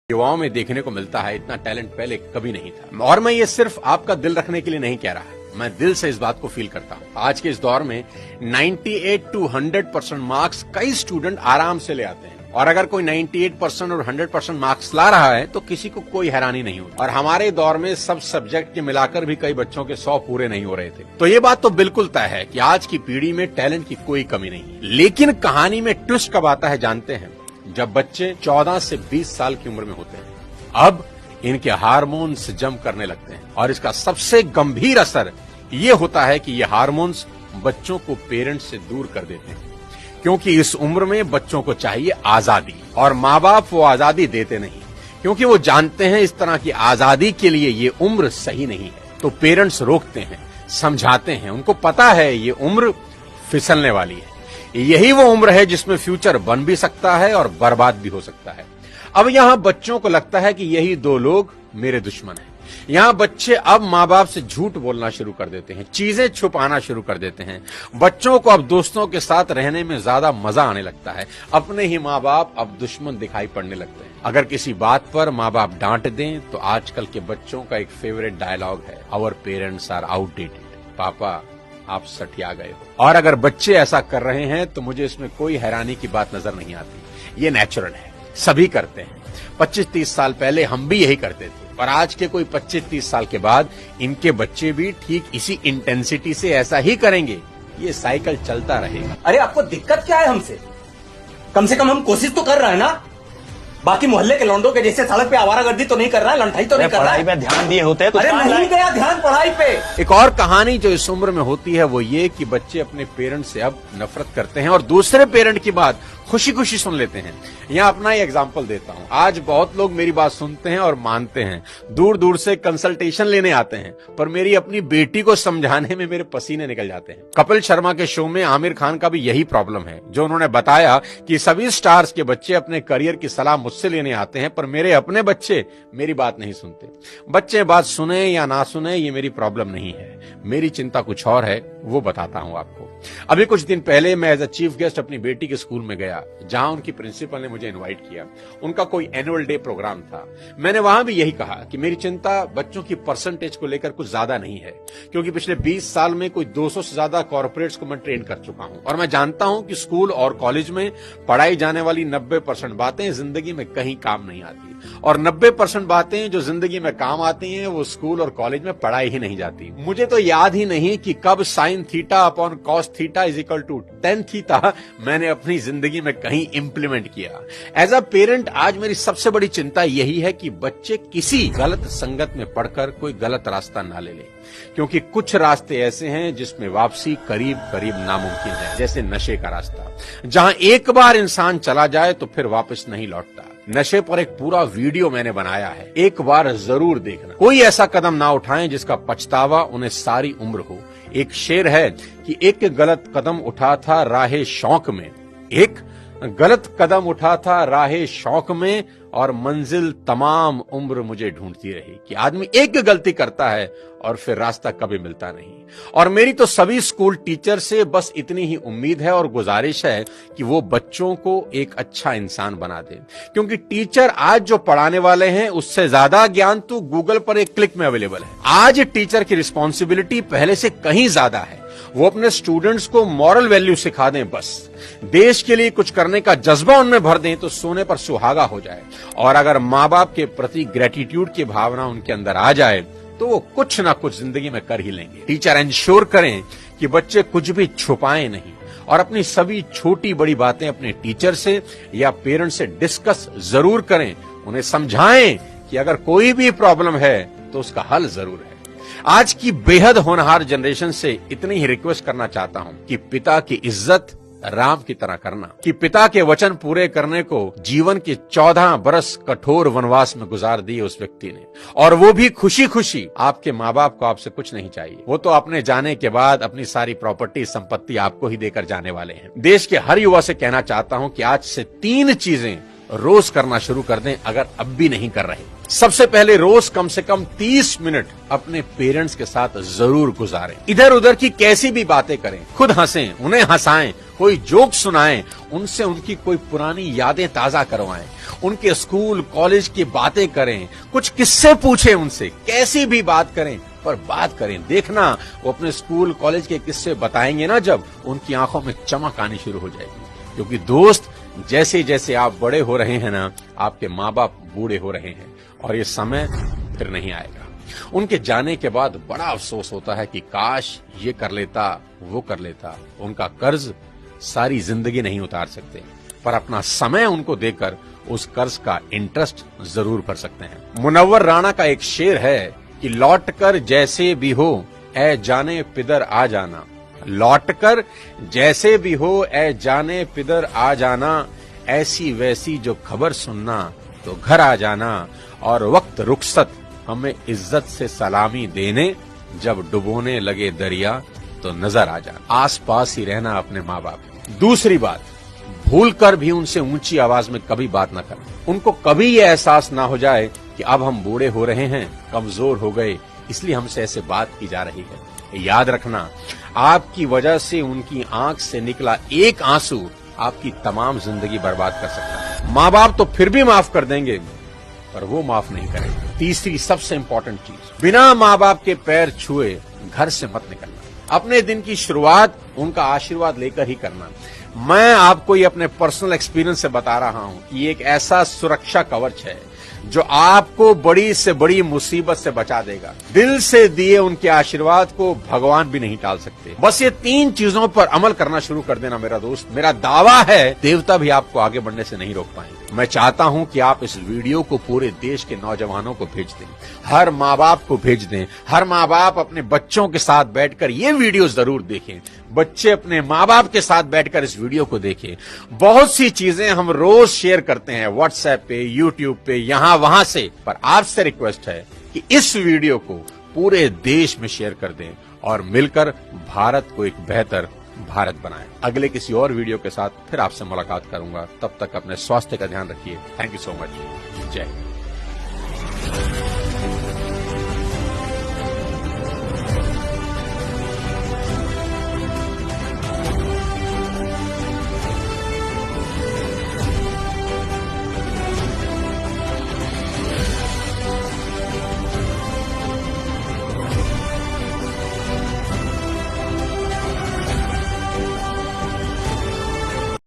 युवाओं में देखने को मिलता है, इतना टैलेंट पहले कभी नहीं था। और मैं ये सिर्फ आपका दिल रखने के लिए नहीं कह रहा, मैं दिल से इस बात को फील करता हूँ। आज के इस दौर में 98 to 100% मार्क्स कई स्टूडेंट आराम से ले आते हैं, और अगर कोई 98% और 100% मार्क्स ला रहा है तो किसी को कोई हैरानी नहीं होती। और हमारे दौर में सब सब्जेक्ट के मिलाकर भी कई बच्चों के 100 पूरे नहीं हो रहे थे। तो ये बात तो बिल्कुल तय है कि आज की पीढ़ी में टैलेंट की कोई कमी नहीं है। लेकिन कहानी में ट्विस्ट कब आता है जानते हैं? जब बच्चे 14 से 20 साल की उम्र में होते हैं। अब इनके हार्मोन्स जम करने लगते हैं, और इसका सबसे गंभीर असर ये होता है कि ये हार्मोन्स बच्चों को पेरेंट्स से दूर कर देते हैं, क्योंकि इस उम्र में बच्चों को चाहिए आजादी, और माँ बाप वो आजादी देते नहीं, क्योंकि वो जानते हैं इस तरह की आजादी के लिए ये उम्र सही नहीं है। तो पेरेंट्स रोकते हैं, समझाते हैं, उनको पता है ये उम्र फिसलने वाली है, यही वो उम्र है जिसमें फ्यूचर बन भी सकता है और बर्बाद भी हो सकता है। अब यहां बच्चों को लगता है कि यही दो लोग मेरे दुश्मन हैं। यहां बच्चे अब माँ बाप से झूठ बोलना शुरू कर देते हैं, चीजें छुपाना शुरू कर देते हैं। बच्चों को अब दोस्तों के साथ रहने में ज्यादा मजा आने लगता है। अपने ही माँ बाप अब दुश्मन दिखाई पड़ने लगते हैं। अगर किसी बात पर माँ बाप डांट दें तो आजकल के बच्चों का एक फेवरेट डायलॉग है, आवर पेरेंट्स आर आउटडेटेड। पापा आप सठिया गए हो। और अगर बच्चे ऐसा कर रहे हैं तो मुझे इसमें कोई हैरानी की बात नजर नहीं आती। ये नेचुरल है, सभी करते हैं। 25-30 साल पहले हम भी यही करते थे, और आज के कोई 25-30 साल के बाद इनके बच्चे भी ठीक इसी इंटेंसिटी से ऐसा ही करेंगे। ये साइकिल चलता रहेगा। अरे आपको दिक्कत क्या है हमसे? कम से कम हम कोशिश तो कर रहे हैं ना। बाकी मोहल्ले के लौंडों के जैसे सड़क पे आवारागर्दी तो नहीं कर रहा है, लंठाई तो नहीं कर रहा है। पढ़ाई पे ध्यान दिए होते तो अरे नहीं गया ध्यान पढ़ाई पे। एक और कहानी जो इस उम्र में होती है वो ये कि बच्चे अपने पेरेंट से अब नफरत करते हैं और दूसरे पेरेंट की बात खुशी खुशी सुन लेते हैं। यहाँ अपना ही एग्जाम्पल देता हूँ। आज बहुत लोग मेरी बात सुनते हैं और मानते हैं, दूर दूर से कंसल्टेशन लेने आते हैं, पर मेरी अपनी बेटी को समझाने में मेरे पसीने निकल जाते हैं। कपिल शर्मा के शो में आमिर खान का भी यही प्रॉब्लम है, जो उन्होंने बताया कि सभी स्टार्स के बच्चे अपने करियर की सलाह मुझसे लेने आते हैं, पर मेरे अपने बच्चे मेरी बात नहीं सुनते। बच्चे बात सुने या ना सुने ये मेरी प्रॉब्लम नहीं है, मेरी चिंता कुछ और है, वो बताता हूं आपको। अभी कुछ दिन पहले मैं एज अ चीफ गेस्ट अपनी बेटी के स्कूल में गया, जहां उनकी प्रिंसिपल ने मुझे इनवाइट किया। उनका कोई एनुअल डे प्रोग्राम था। मैंने वहां भी यही कहा कि मेरी चिंता बच्चों की परसेंटेज को लेकर कुछ ज्यादा नहीं है, क्योंकि पिछले 20 साल में कोई 200 से ज्यादा कॉर्पोरेट्स को मैं ट्रेन कर चुका हूं, और मैं जानता हूं कि स्कूल और कॉलेज में पढ़ाई जाने वाली 90% बातें जिंदगी में कहीं काम नहीं आती, और 90% बातें जो जिंदगी में काम आती हैं वो स्कूल और कॉलेज में पढ़ाई ही नहीं जाती। मुझे तो याद ही नहीं कि कब sine theta upon cos theta is equal to tan theta मैंने अपनी जिंदगी में कहीं इंप्लीमेंट किया। एज अ पेरेंट आज मेरी सबसे बड़ी चिंता यही है कि बच्चे किसी गलत संगत में पढ़कर कोई गलत रास्ता ना ले लें, क्योंकि कुछ रास्ते ऐसे हैं जिसमें वापसी करीब करीब नामुमकिन है, जैसे नशे का रास्ता, जहां एक बार इंसान चला जाए तो फिर वापस नहीं लौटता। नशे पर एक पूरा वीडियो मैंने बनाया है, एक बार जरूर देखना। कोई ऐसा कदम ना उठाएं जिसका पछतावा उन्हें सारी उम्र हो। एक शेर है कि एक गलत कदम उठा था राहे शौक में, एक गलत कदम उठा था राहे शौक में, और मंजिल तमाम उम्र मुझे ढूंढती रही। कि आदमी एक गलती करता है और फिर रास्ता कभी मिलता नहीं। और मेरी तो सभी स्कूल टीचर से बस इतनी ही उम्मीद है और गुजारिश है कि वो बच्चों को एक अच्छा इंसान बना दे, क्योंकि टीचर आज जो पढ़ाने वाले हैं उससे ज्यादा ज्ञान तो गूगल पर एक क्लिक में अवेलेबल है। आज टीचर की रिस्पॉन्सिबिलिटी पहले से कहीं ज्यादा है। वो अपने स्टूडेंट्स को मॉरल वैल्यू सिखा दें, बस देश के लिए कुछ करने का जज्बा उनमें भर दें तो सोने पर सुहागा हो जाए। और अगर माँ बाप के प्रति ग्रेटिट्यूड की भावना उनके अंदर आ जाए तो वो कुछ ना कुछ जिंदगी में कर ही लेंगे। टीचर इंश्योर करें कि बच्चे कुछ भी छुपाएं नहीं, और अपनी सभी छोटी बड़ी बातें अपने टीचर से या पेरेंट्स से डिस्कस जरूर करें। उन्हें समझाएं कि अगर कोई भी प्रॉब्लम है तो उसका हल जरूर है। आज की बेहद होनहार जनरेशन से इतनी ही रिक्वेस्ट करना चाहता हूं कि पिता की इज्जत राम की तरह करना, कि पिता के वचन पूरे करने को जीवन के 14 बरस कठोर वनवास में गुजार दिए उस व्यक्ति ने, और वो भी खुशी खुशी। आपके माँ बाप को आपसे कुछ नहीं चाहिए, वो तो अपने जाने के बाद अपनी सारी प्रॉपर्टी संपत्ति आपको ही देकर जाने वाले हैं। देश के हर युवा से कहना चाहता हूं कि आज से 3 चीजें रोज करना शुरू कर दें अगर अब भी नहीं कर रहे। सबसे पहले रोज कम से कम 30 मिनट अपने पेरेंट्स के साथ जरूर गुजारें। इधर उधर की कैसी भी बातें करें, खुद हंसें, उन्हें हंसाएं, कोई जोक सुनाएं, उनसे उनकी कोई पुरानी यादें ताजा करवाएं, उनके स्कूल कॉलेज की बातें करें, कुछ किस्से पूछें उनसे, कैसी भी बात करें पर बात करें। देखना वो अपने स्कूल कॉलेज के किस्से बताएंगे ना, जब उनकी आंखों में चमक आनी शुरू हो जाएगी। क्योंकि दोस्त, जैसे जैसे आप बड़े हो रहे हैं ना, आपके माँ बाप बूढ़े हो रहे हैं और ये समय फिर नहीं आएगा। उनके जाने के बाद बड़ा अफसोस होता है कि काश ये कर लेता, वो कर लेता। उनका कर्ज सारी जिंदगी नहीं उतार सकते, पर अपना समय उनको देकर उस कर्ज का इंटरेस्ट जरूर भर सकते हैं। मुनव्वर राणा का एक शेर है कि लौट कर जैसे भी हो ऐ जाने पिदर आ जाना, लौट कर जैसे भी हो ऐ जाने पिदर आ जाना, ऐसी वैसी जो खबर सुनना तो घर आ जाना, और वक्त रुखसत हमें इज्जत से सलामी देने, जब डुबोने लगे दरिया तो नजर आ जाना। आस पास ही रहना अपने माँ बाप। दूसरी बात, भूल कर भी उनसे ऊंची आवाज में कभी बात न करें। उनको कभी ये एहसास ना हो जाए कि अब हम बूढ़े हो रहे हैं, कमजोर हो गए, इसलिए हमसे ऐसे बात की जा रही है। याद रखना, आपकी वजह से उनकी आंख से निकला एक आंसू आपकी तमाम जिंदगी बर्बाद कर सकता है। माँ बाप तो फिर भी माफ कर देंगे, पर वो माफ नहीं करेंगे। तीसरी सबसे इंपॉर्टेंट चीज, बिना माँ बाप के पैर छुए घर से मत निकलना। अपने दिन की शुरुआत उनका आशीर्वाद लेकर ही करना। मैं आपको ये अपने पर्सनल एक्सपीरियंस से बता रहा हूं कि ये एक ऐसा सुरक्षा कवच है जो आपको बड़ी से बड़ी मुसीबत से बचा देगा। दिल से दिए उनके आशीर्वाद को भगवान भी नहीं टाल सकते। बस ये 3 चीजों पर अमल करना शुरू कर देना मेरा दोस्त। मेरा दावा है देवता भी आपको आगे बढ़ने से नहीं रोक पाएंगे। मैं चाहता हूं कि आप इस वीडियो को पूरे देश के नौजवानों को भेज दें, हर माँ बाप को भेज दें। हर माँ बाप अपने बच्चों के साथ बैठकर ये वीडियो जरूर देखें। बच्चे अपने माँ बाप के साथ बैठकर इस वीडियो को देखें। बहुत सी चीजें हम रोज शेयर करते हैं व्हाट्सएप पे, यूट्यूब पे, यहां वहां से, पर आपसे रिक्वेस्ट है कि इस वीडियो को पूरे देश में शेयर कर दें और मिलकर भारत को एक बेहतर भारत बनाएं। अगले किसी और वीडियो के साथ फिर आपसे मुलाकात करूंगा। तब तक अपने स्वास्थ्य का ध्यान रखिए। Thank you so much. जय हिंद।